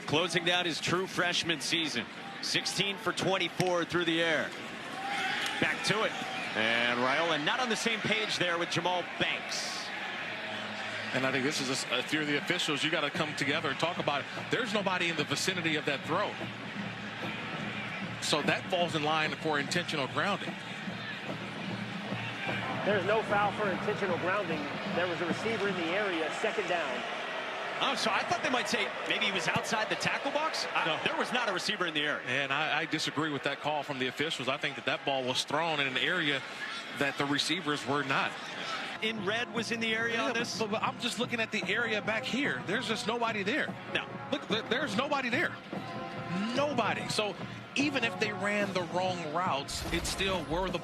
closing down his true freshman season. 16 for 24 through the air. Back to it. And Raiola not on the same page there with Jamal Banks. And I think this is if you're the officials, you got to come together and talk about it. There's nobody in the vicinity of that throw. So that falls in line for intentional grounding. There's no foul for intentional grounding. There was a receiver in the area, second down. Oh, so I thought they might say maybe he was outside the tackle box. No. There was not a receiver in the area. And I disagree with that call from the officials. I think that ball was thrown in an area that the receivers were not. In red was in the area on this? But I'm just looking at the area back here. There's just nobody there. No. Look, there's nobody there. Nobody. So even if they ran the wrong routes, it's still where the